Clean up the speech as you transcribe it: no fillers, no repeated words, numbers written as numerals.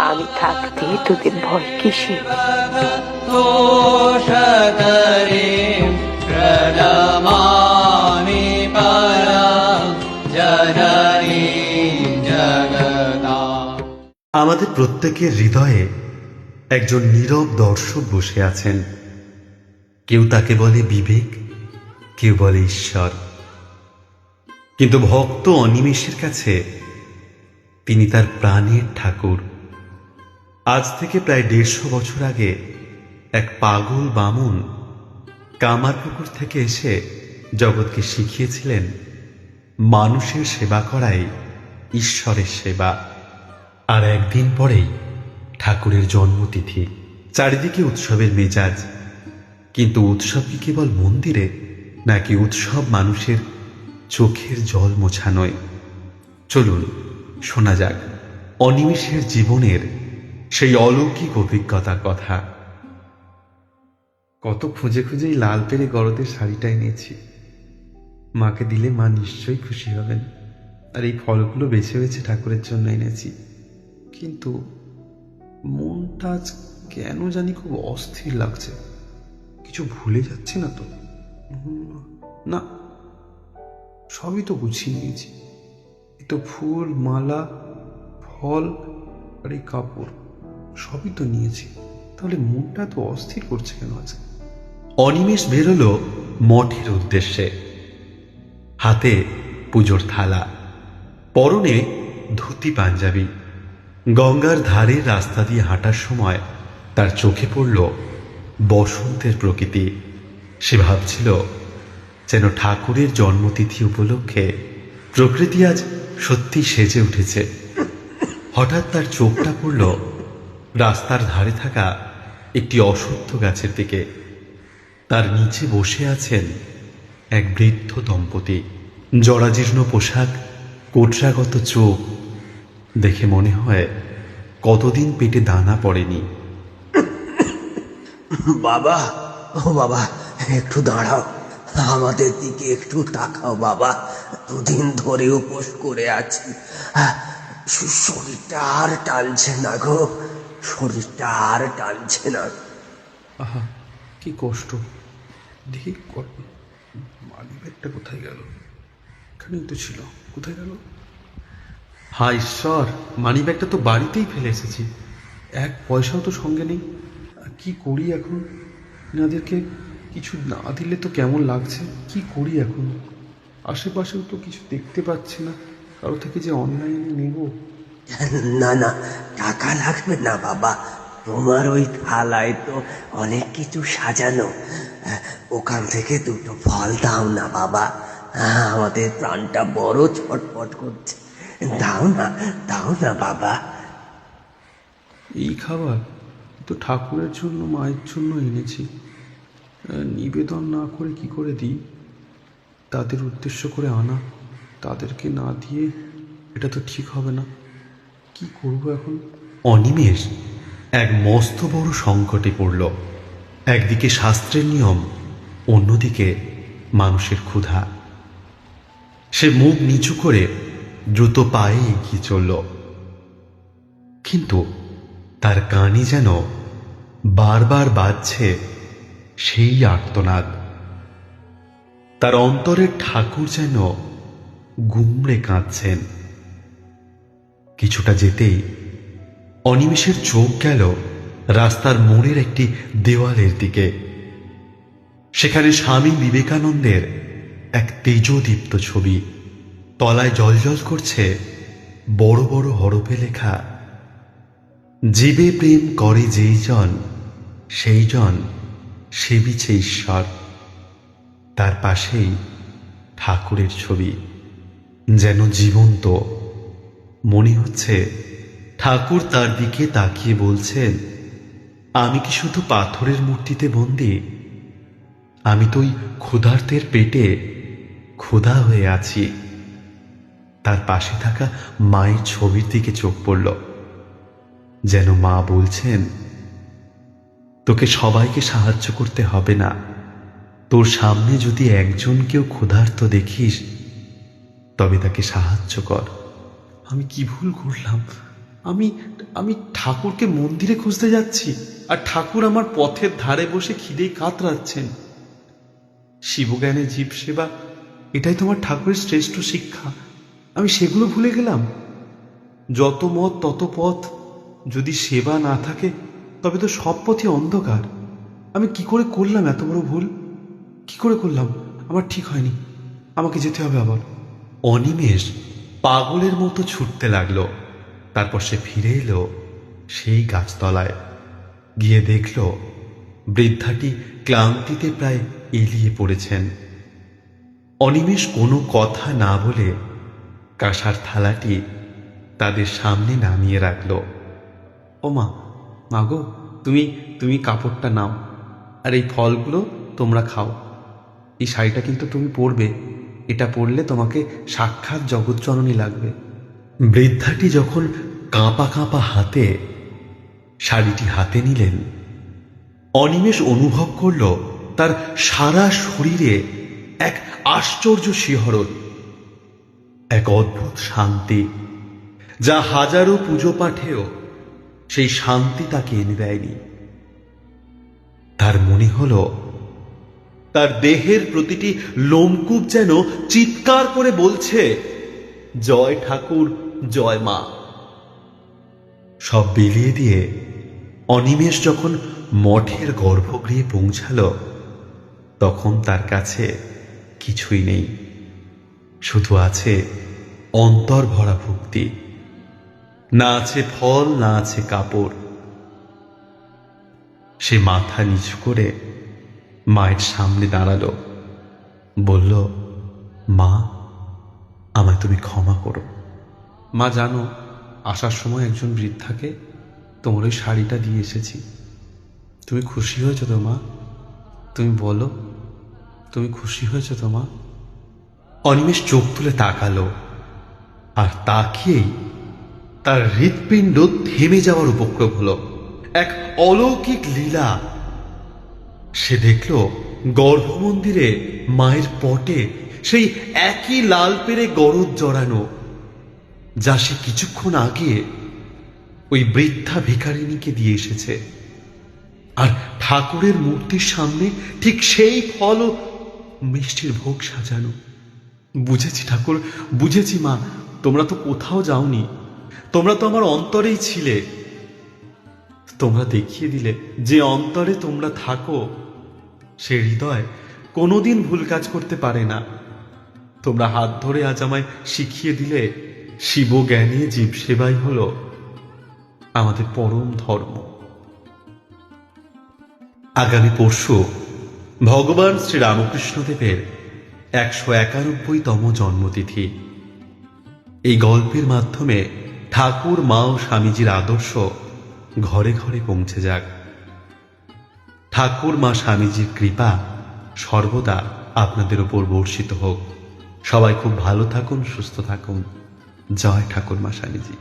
আমি থাকতে তোদের ভয় কিসে? আমাদের প্রত্যেকের হৃদয়ে একজন নীরব দর্শক বসে আছেন। কেউ তাকে বলে বিবেক, কেউ বলে ঈশ্বর, কিন্তু ভক্ত অনিমেষের কাছে তিনি তার প্রাণের ঠাকুর। আজ থেকে প্রায় 150 বছর আগে এক পাগল বামুন কামারপুকুর থেকে এসে জগৎকে শিখিয়েছিলেন মানুষের সেবা করাই ঈশ্বরের সেবা। আর একদিন পরেই ঠাকুরের জন্মতিথি, চারিদিকে উৎসবের মেজাজ। কিন্তু উৎসব কি কেবল মন্দিরে, নাকি উৎসব মানুষের চোখের জল মোছানোয়? চলুন শোনা যাক অনিমেষের জীবনের সেই অলৌকিক অভিজ্ঞতার কথা। কত খুঁজে খুঁজেই লাল পেরে গরদের শাড়িটা এনেছি। মাকে দিলে মা নিশ্চয়ই খুশি হবেন। আর এই ফলগুলো বেছে বেছে ঠাকুরের জন্য এনেছি। কিন্তু মনটা আজ কেন জানি খুব অস্থির লাগছে। কিছু ভুলে যাচ্ছি না তো? না, সবই তো গুছিয়ে নিয়েছি। এই তো ফুল, মালা, ফল আর এই কাপড় সবই তো নিয়েছি। তাহলে মনটা তো অস্থির করছে কেন আজ? অনিমেষ বেরোলো মঠের উদ্দেশ্যে। হাতে পুজোর থালা, পরনে ধুতি পাঞ্জাবি। গঙ্গার ধারের রাস্তা দিয়ে হাঁটার সময় তার চোখে পড়ল বসন্তের প্রকৃতি। সে ভাবছিল যেন ঠাকুরের জন্মতিথি উপলক্ষে প্রকৃতি আজ সত্যি সেজে উঠেছে। হঠাৎ তার চোখটা পড়ল রাস্তার ধারে থাকা একটি অশ্বত্থ গাছের দিকে। তার নিচে বসে আছেন এক বৃদ্ধ দম্পতি। জরাজীর্ণ পোশাক, কোটরাগত চোখ দেখে মনে হয় কতদিন পেটে দানা পড়েনি। বাবা, ও বাবা, একটু দাঁড়াও, আমাদের দিকে একটু তাকাও বাবা। দুদিন ধরে উপোস করে আছি, শরীরটা আর টানছে না গো, শরীরটা আর টানছে না। আহা, কি কষ্ট! দেখি মানিব্যাগটা কোথায় গেল? এখানেই তো ছিল, কোথায় গেল? হায় ঈশ্বর, মানিব্যাগটা তো বাড়িতেই ফেলে এসেছি। 1 পয়সাও তো সঙ্গে নেই। কি করি এখন? এনাদেরকে কিছু না দিলে তো কেমন লাগছে। কি করি এখন? আশেপাশেও তো কিছু দেখতে পাচ্ছি না। কারো থেকে যে অনলাইনে নেব। না না, টাকা লাগবে না বাবা, তোমার ওই থালায় তো অনেক কিছু সাজানো। ওখান থেকে 2টো ফল দাও না বাবা, আমাদের প্রাণটা বড় ছটফট করছে। দাও না, দাও না বাবা। এই খাবার তো ঠাকুরের জন্য, মায়ের জন্য এনেছি। নিবেদন না করে কি করে দিই? তাদের উদ্দেশ্য করে আনা, তাদেরকে না দিয়ে এটা তো ঠিক হবে না। কি করব এখন? অনিমেষ এক মস্ত বড় সংকটে পড়ল। একদিকে শাস্ত্রের নিয়ম, অন্যদিকে মানুষের ক্ষুধা। সে মুখ নিচু করে দ্রুত পায়ে এগিয়ে চলল, কিন্তু তার কানে যেন বারবার বাজছে সেই আর্তনাদ। তার অন্তরের ঠাকুর যেন গুমড়ে কাঁদছেন। কিছুটা যেতেই অনিমেষের চোখ গেল রাস্তার মোড়ের একটি দেওয়ালের দিকে। সেখানে স্বামী বিবেকানন্দের এক তেজদীপ্ত ছবি। তলায় জলজল করছে বড় বড় হরফে লেখা, জীবে প্রেম করে যেই জন, সেই জন সেবিছে ঈশ্বর। তার পাশেই ঠাকুরের ছবি, যেন জীবন্ত। মনে হচ্ছে ঠাকুর তার দিকে তাকিয়ে বলছেন, আমি কি শুধু পাথরের মূর্তিতে বন্দী? আমি তো ওই ক্ষুধার্তের পেটে ক্ষুধা হয়ে আছি। তার পাশে থাকা মায়ের ছবির দিকে চোখ পড়ল, যেন মা বলছেন, তোকে সবাইকে সাহায্য করতে হবে না। তোর সামনে যদি একজন কেউ ক্ষুধার্ত দেখিস, তবে তাকে সাহায্য কর। আমি কি ভুল করলাম? আমি আমি ঠাকুরকে মন্দিরে খুঁজতে যাচ্ছি, আর ঠাকুর আমার পথের ধারে বসে খিদেই কাতরাচ্ছেন। শিবজ্ঞানে জীব সেবা, এটাই তোমার ঠাকুরের শ্রেষ্ঠ শিক্ষা। আমি সেগুলো ভুলে গেলাম। যত মত তত পথ, যদি সেবা না থাকে তবে তো সব পথই অন্ধকার। আমি কি করে করলাম এত বড় ভুল? কি করে করলাম? আমার ঠিক হয়নি, আমাকে যেতে হবে আবার। অনিমেষ পাগলের মতো ছুটতে লাগলো। তারপর সে ফিরে এলো সেই গাছতলায়। গিয়ে দেখল বৃদ্ধাটি ক্লান্তিতে প্রায় এলিয়ে পড়েছেন। অনিমেষ কোনো কথা না বলে কাঁসার থালাটি তাদের সামনে নামিয়ে রাখল। ও মা, মাগো, তুমি তুমি কাপড়টা নাও, আর এই ফলগুলো তোমরা খাও। এই শাড়িটা কিন্তু তুমি পরবে, এটা পরলে তোমাকে সাক্ষাৎ জগৎজননী লাগবে। বৃদ্ধাটি যখন কাঁপা কাঁপা হাতে শাড়িটি হাতে নিলেন, অনিমেষ অনুভব করল তার সারা শরীরে এক আশ্চর্য শিহরণ, এক অদ্ভুত শান্তি, যা হাজারো পুজো পাঠেও সেই শান্তি তাকে এনে দেয়নি। তার মনে হল তার দেহের প্রতিটি লোমকূপ যেন চিৎকার করে বলছে, জয় ঠাকুর, জয় মা। সব বিলিয়ে দিয়ে অনিমেষ যখন মঠের গর্ভগৃহে পৌঁছাল, তখন তার কাছে কিছুই নেই, শুধু আছে অন্তর ভরা ভক্তি। না আছে ফল, না আছে কাপড়। সে মাথা নিচু করে মায়ের সামনে দাঁড়ালো, বলল, মা, আমায় তুমি ক্ষমা করো। মা, জানো, আসার সময় একজন বৃদ্ধাকে তোমার ওই শাড়িটা দিয়ে এসেছি। তুমি খুশি হয়েছো তো মা? তুমি বলো, তুমি খুশি হয়েছো তো মা? অনিমেষ চোখ তুলে তাকালো, আর তাকিয়েই তার হৃৎপিণ্ড থেমে যাওয়ার উপক্রম হলো। এক অলৌকিক লীলা। সে দেখল গর্ভমন্দিরে মায়ের পটে সেই একই লাল পেরে গরদ জড়ানো, যা সে কিছুক্ষণ আগে ওই বৃদ্ধা ভিখারিণীকে দিয়ে এসেছে। আর ঠাকুরের মূর্তির সামনে ঠিক সেই ফল ও মিষ্টির ভোগ সাজানো। বুঝেছি ঠাকুর, বুঝেছি মা, তোমরা তো কোথাও যাওনি, তোমরা তো আমার অন্তরেই ছিলে। তোমরা দেখিয়ে দিলে যে অন্তরে তোমরা থাকো, সে হৃদয় কোনোদিন ভুল কাজ করতে পারে না। তোমরা হাত ধরে আজ আমায় শিখিয়ে দিলে শিব জ্ঞানে জীব সেবাই হলো আমাদের পরম ধর্ম। আগামী পরশু ভগবান শ্রী রামকৃষ্ণদেবের 191তম জন্মতিথি। এই গল্পের মাধ্যমে ঠাকুর, মা ও স্বামীজির আদর্শ ঘরে ঘরে পৌঁছে যাক। ঠাকুর, মা, স্বামীজির কৃপা সর্বদা আপনাদের উপর বর্ষিত হোক। সবাই খুব ভালো থাকুন, সুস্থ থাকুন। জয় ঠাকুর, মা, স্বামীজি।